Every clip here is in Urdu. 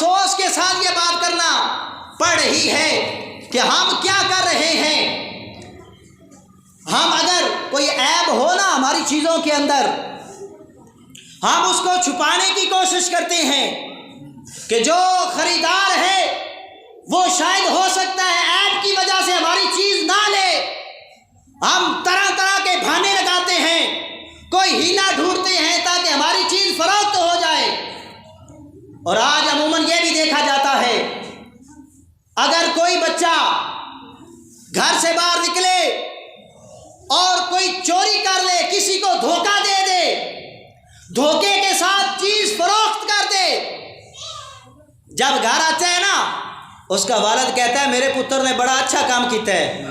افسوس کے ساتھ یہ بات کرنا پڑ رہی ہے کہ ہم کیا کر رہے ہیں۔ ہم اگر کوئی عیب ہو نا ہماری چیزوں کے اندر، ہم اس کو چھپانے کی کوشش کرتے ہیں کہ جو خریدار ہے وہ شاید ہو سکتا ہے عیب کی وجہ سے ہماری چیز نہ لے۔ ہم طرح طرح کے بہانے لگاتے ہیں، کوئی ہیلا ڈھونڈتے ہیں تاکہ ہماری چیز فروخت ہو جائے۔ اور آج عموماً یہ بھی دیکھا جاتا ہے، اگر کوئی بچہ گھر سے باہر نکلے اور کوئی چوری کر لے، کسی کو دھوکہ دے دے، دھوکے کے ساتھ چیز فروخت کر دے، جب گھر آتا ہے نا اس کا والد کہتا ہے میرے پتر نے بڑا اچھا کام کیتا ہے،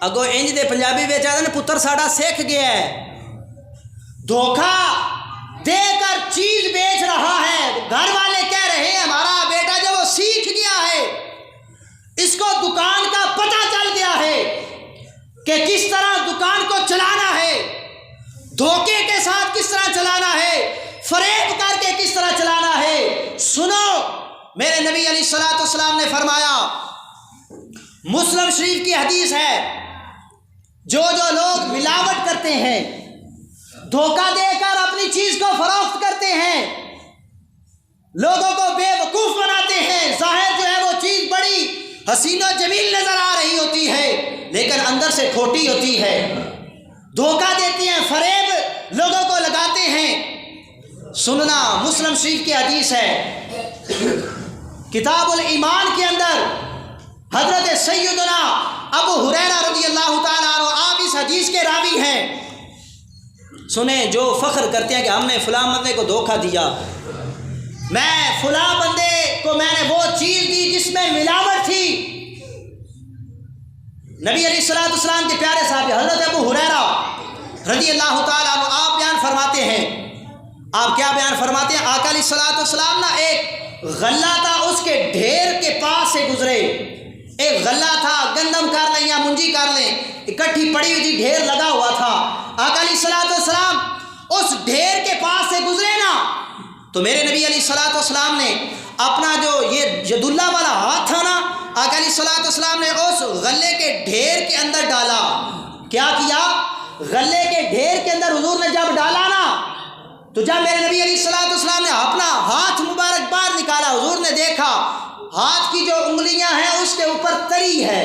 اگو انج دے پنجابی وچ آدھے نا پتر ساڈا سیکھ گیا ہے، دھوکہ دے کر چیز بیچ رہا ہے۔ گھر والے کہہ رہے ہیں ہمارا بیٹا جو وہ سیکھ گیا ہے، اس کو دکان کا پتہ چل گیا ہے کہ کس طرح دکان کو چلانا ہے، دھوکے کے ساتھ کس طرح چلانا ہے، فریب کر کے کس طرح چلانا ہے۔ سنو، میرے نبی علیہ الصلوۃ والسلام نے فرمایا، مسلم شریف کی حدیث ہے، جو لوگ ملاوٹ کرتے ہیں، دھوکہ دے کر اپنی چیز کو فروخت کرتے ہیں، لوگوں کو بے وقوف بناتے ہیں، ظاہر جو ہے وہ چیز بڑی حسین و جمیل نظر آ رہی ہوتی ہے لیکن اندر سے کھوٹی ہوتی ہے، دھوکہ دیتی ہیں، فریب لوگوں کو لگاتے ہیں۔ سننا، مسلم شریف کی حدیث ہے، کتاب الایمان کے اندر حضرت سیدنا ابو ہریرہ رضی اللہ تعالیٰ عنہ، آپ اس حدیث کے راوی ہیں، سنیں، جو فخر کرتے ہیں کہ ہم نے فلاں بندے کو دھوکہ دیا، میں فلاں بندے کو میں نے وہ چیز دی جس میں ملاوٹ تھی۔ نبی علیہ الصلوۃ والسلام کے پیارے صحابی حضرت ابو ہریرہ رضی اللہ تعالیٰ عنہ، آپ بیان فرماتے ہیں، آپ کیا بیان فرماتے ہیں، آقا علیہ الصلوۃ والسلام نا ایک غلہ تھا، اس کے ڈھیر کے پاس سے گزرے، ایک غلہ تھا، گندم کر لیں یا منجی کر لیں، اکٹھی پڑی ہوئی تھی، ڈھیر لگا ہوا تھا، آقا علیہ الصلوۃ والسلام اس ڈھیر کے پاس سے گزرے نا تو میرے نبی علیہ الصلوۃ والسلام نے اپنا جو یہ ید اللہ والا ہاتھ تھا نا، آقا علیہ الصلوۃ والسلام نے اس غلے کے ڈھیر کے اندر ڈالا۔ کیا کیا؟ غلے کے ڈھیر کے اندر حضور نے جب ڈالا نا تو جب میرے نبی علیہ الصلوۃ والسلام نے اپنا ہاتھ مبارک باہر نکالا، حضور نے دیکھا ہاتھ کی جو انگلیاں ہیں اس کے اوپر تری ہے،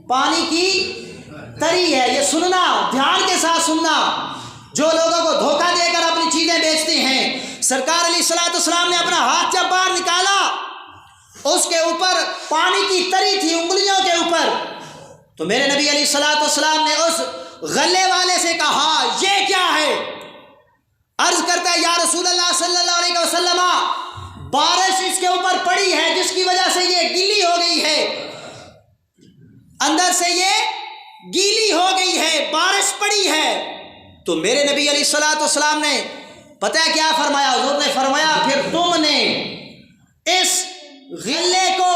پانی کی تری ہے۔ یہ سننا، دھیان کے ساتھ سننا، جو لوگوں کو دھوکہ دے کر اپنی چیزیں بیچتے ہیں، سرکار علیہ الصلوۃ والسلام نے اپنا ہاتھ جب باہر نکالا، اس کے اوپر پانی کی تری تھی انگلیوں کے اوپر، تو میرے نبی علیہ الصلوۃ والسلام نے اس غلے والے سے کہا یہ کیا ہے؟ عرض کرتا ہے یا رسول اللہ صلی اللہ علیہ وسلم، بارش اس کے اوپر پڑی ہے جس کی وجہ سے یہ گیلی ہو گئی ہے، اندر سے یہ گیلی ہو گئی ہے، بارش پڑی ہے۔ تو میرے نبی علیہ الصلوۃ والسلام نے پتہ ہے کیا فرمایا؟ حضور نے فرمایا پھر تم نے اس غلے کو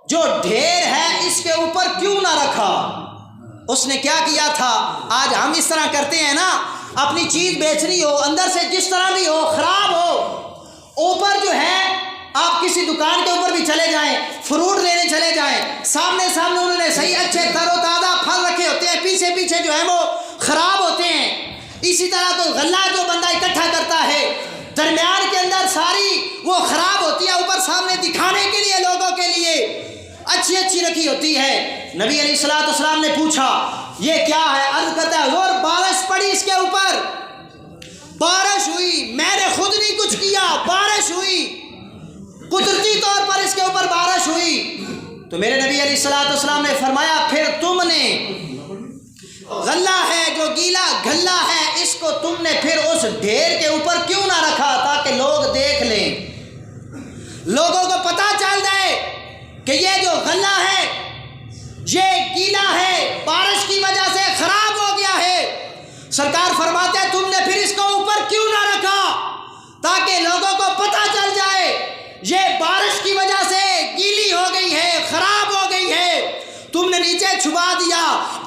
جو ڈھیر ہے اس کے اوپر کیوں نہ رکھا؟ اس نے کیا کیا تھا؟ آج ہم اس طرح کرتے ہیں نا، اپنی چیز بیچنی ہو، اندر سے جس طرح بھی ہو، خراب ہو، اوپر جو ہے آپ کسی دکان کے اوپر بھی چلے جائیں، فروٹ لینے چلے جائیں، سامنے انہوں نے صحیح اچھے تر و تازہ پھل رکھے ہوتے ہیں، پیچھے جو ہے وہ خراب ہوتے ہیں۔ اسی طرح کوئی غلہ جو بندہ اکٹھا کرتا ہے، درمیان کے اندر ساری وہ خراب ہوتی ہے، اوپر سامنے دکھانے کے لیے لوگوں کے لیے اچھی رکھی ہوتی ہے۔ نبی علیہ الصلوۃ والسلام نے پوچھا یہ کیا ہے؟ عرض کرتا ہے اور بارش پڑی اس کے اوپر، بارش ہوئی، میں نے خود نہیں کچھ کیا، بارش ہوئی، قدرتی طور پر اس کے اوپر بارش ہوئی۔ تو میرے نبی علیہ الصلوۃ والسلام نے فرمایا پھر تم نے غلہ ہے جو گیلا گھلا ہے، اس کو تم نے پھر اس ڈھیر کے اوپر کیوں نہ رکھا تاکہ لوگ دیکھ لیں، لوگوں کو پتہ چل جائے کہ یہ جو غلہ ہے یہ گیلا ہے، بارش کی وجہ سے خراب ہو گیا ہے۔ سرکار فرماتے ہیں تم نے پھر اس کو اوپر کیوں نہ رکھا تاکہ لوگوں کو پتہ چل جائے یہ بارش کی وجہ سے گیلی ہو گئی ہے، خراب ہو گئی ہے، تم نے نیچے چھپا دیا۔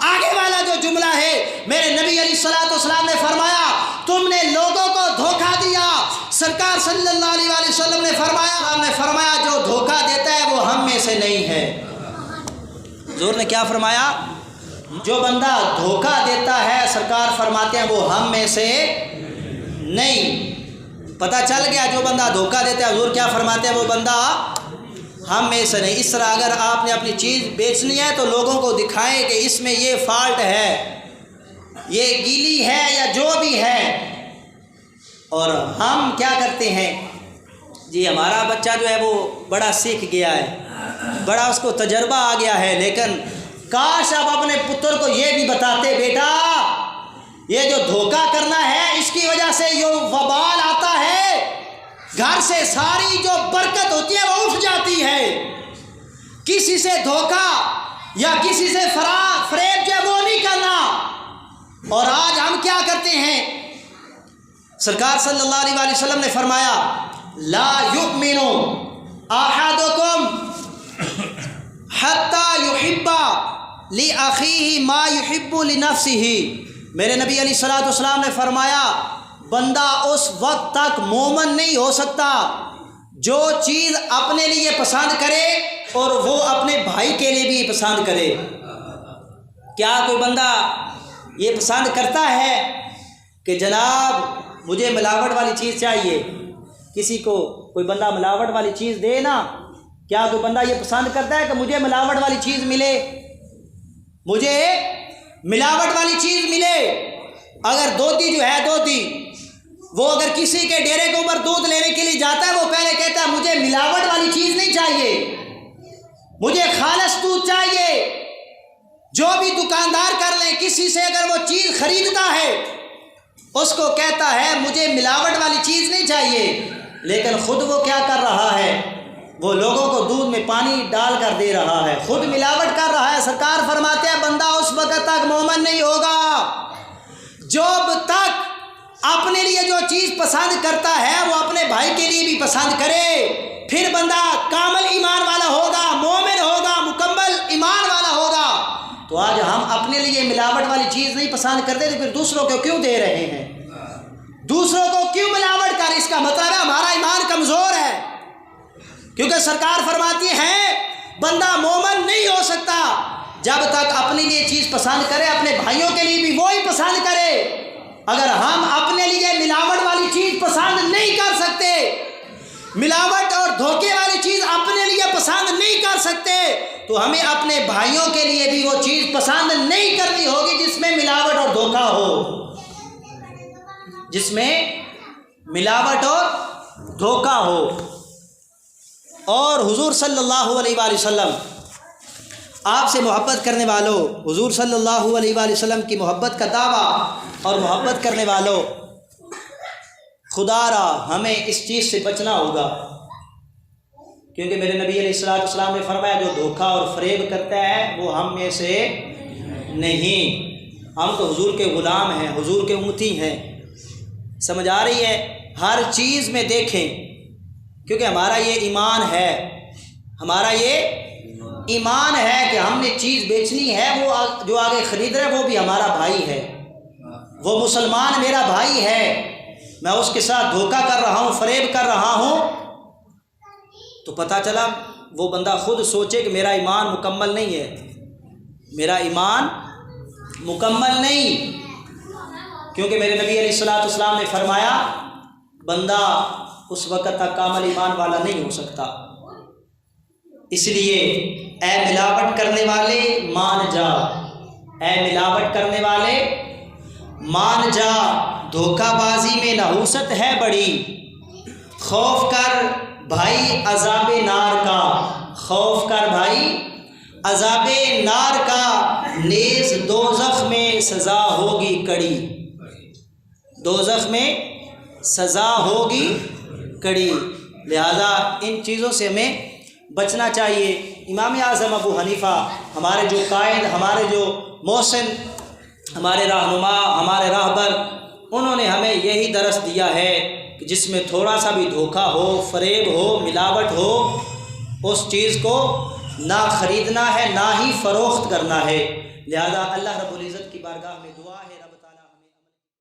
آگے والا جو جملہ ہے میرے نبی علیہ الصلوۃ والسلام نے فرمایا تم نے لوگوں کو دھوکہ دیا۔ سرکار صلی اللہ علیہ وسلم نے فرمایا سے نہیں ہے۔ حضور نے کیا فرمایا؟ جو بندہ دھوکہ دیتا ہے سرکار فرماتے ہیں وہ ہم میں سے نہیں۔ پتہ چل گیا جو بندہ دھوکہ دیتا ہے، حضور کیا فرماتے ہیں؟ وہ بندہ ہم میں سے نہیں۔ اس طرح اگر آپ نے اپنی چیز بیچنی ہے تو لوگوں کو دکھائیں کہ اس میں یہ فالٹ ہے، یہ گیلی ہے یا جو بھی ہے۔ اور ہم کیا کرتے ہیں؟ جی ہمارا بچہ جو ہے وہ بڑا سیکھ گیا ہے، بڑا اس کو تجربہ آ گیا ہے، لیکن کاش آپ اپنے پتر کو یہ بھی بتاتے، بیٹا یہ جو دھوکہ کرنا ہے اس کی وجہ سے جو وبال آتا ہے، گھر سے ساری جو برکت ہوتی ہے وہ اٹھ جاتی ہے۔ کسی سے دھوکہ یا کسی سے فریب جو ہے وہ نہیں کرنا۔ اور آج ہم کیا کرتے ہیں؟ سرکار صلی اللہ علیہ وسلم نے فرمایا لا یؤمن احدکم حتی یحب لأخیہ ما یحب لنفسہ۔ میرے نبی علیہ الصلوۃ والسلام نے فرمایا بندہ اس وقت تک مومن نہیں ہو سکتا جو چیز اپنے لیے پسند کرے اور وہ اپنے بھائی کے لیے بھی پسند کرے۔ کیا کوئی بندہ یہ پسند کرتا ہے کہ جناب مجھے ملاوٹ والی چیز چاہیے؟ کسی کو کوئی بندہ ملاوٹ والی چیز دے نا، کیا کوئی بندہ یہ پسند کرتا ہے کہ مجھے ملاوٹ والی چیز ملے، مجھے ملاوٹ والی چیز ملے؟ اگر دودھی جو ہے دودھی، وہ اگر کسی کے ڈیرے کے اوپر دودھ لینے کے لیے جاتا ہے وہ پہلے کہتا ہے مجھے ملاوٹ والی چیز نہیں چاہیے، مجھے خالص دودھ چاہیے۔ جو بھی دکاندار کر لیں، کسی سے اگر وہ چیز خریدتا ہے اس کو کہتا ہے مجھے ملاوٹ والی چیز نہیں چاہیے، لیکن خود وہ کیا کر رہا ہے؟ وہ لوگوں کو دودھ میں پانی ڈال کر دے رہا ہے، خود ملاوٹ کر رہا ہے۔ سرکار فرماتے ہیں بندہ اس وقت تک مومن نہیں ہوگا جب تک اپنے لیے جو چیز پسند کرتا ہے وہ اپنے بھائی کے لیے بھی پسند کرے، پھر بندہ کامل ایمان والا ہوگا، مومن ہوگا، مکمل ایمان والا ہوگا۔ تو آج ہم اپنے لیے ملاوٹ والی چیز نہیں پسند کرتے تو پھر دوسروں کو کیوں دے رہے ہیں؟ دوسروں کو کیوں ملاوٹ کر؟ اس کا مطلب ہے ہمارا ایمان کمزور ہے، کیونکہ سرکار فرماتی ہے بندہ مومن نہیں ہو سکتا جب تک اپنے لیے چیز پسند کرے، اپنے بھائیوں کے لیے بھی وہی پسند کرے۔ اگر ہم اپنے لیے ملاوٹ والی چیز پسند نہیں کر سکتے، ملاوٹ اور دھوکے والی چیز اپنے لیے پسند نہیں کر سکتے، تو ہمیں اپنے بھائیوں کے لیے بھی وہ چیز پسند نہیں کرنی ہوگی جس میں ملاوٹ اور دھوکہ ہو، جس میں ملاوٹ اور دھوکہ ہو۔ اور حضور صلی اللہ علیہ وآلہ وسلم آپ سے محبت کرنے والوں، حضور صلی اللہ علیہ وآلہ وسلم کی محبت کا دعویٰ اور محبت کرنے والوں، خدا را ہمیں اس چیز سے بچنا ہوگا، کیونکہ میرے نبی علیہ السلام نے فرمایا جو دھوکہ اور فریب کرتا ہے وہ ہم میں سے نہیں۔ ہم تو حضور کے غلام ہیں، حضور کے امتی ہیں، سمجھ آ رہی ہے؟ ہر چیز میں دیکھیں، کیونکہ ہمارا یہ ایمان ہے، ہمارا یہ ایمان ہے کہ ہم نے چیز بیچنی ہے، وہ جو آگے خرید رہا ہے وہ بھی ہمارا بھائی ہے، وہ مسلمان میرا بھائی ہے، میں اس کے ساتھ دھوکہ کر رہا ہوں، فریب کر رہا ہوں، تو پتہ چلا وہ بندہ خود سوچے کہ میرا ایمان مکمل نہیں ہے، میرا ایمان مکمل نہیں، کیونکہ میرے نبی علیہ السلام نے فرمایا بندہ اس وقت تک کامل ایمان والا نہیں ہو سکتا۔ اس لیے اے ملاوٹ کرنے والے مان جا، اے ملاوٹ کرنے والے مان جا، دھوکہ بازی میں نحوست ہے بڑی، خوف کر بھائی عذاب نار کا، خوف کر بھائی عذاب نار کا، نیز دوزخ میں سزا ہوگی کڑی، دوزخ میں سزا ہوگی کڑی۔ لہذا ان چیزوں سے ہمیں بچنا چاہیے۔ امام اعظم ابو حنیفہ ہمارے جو قائد، ہمارے جو محسن، ہمارے رہنما، ہمارے راہبر، انہوں نے ہمیں یہی درس دیا ہے کہ جس میں تھوڑا سا بھی دھوکہ ہو، فریب ہو، ملاوٹ ہو، اس چیز کو نہ خریدنا ہے نہ ہی فروخت کرنا ہے۔ لہذا اللہ رب العزت کی بارگاہ میں دعا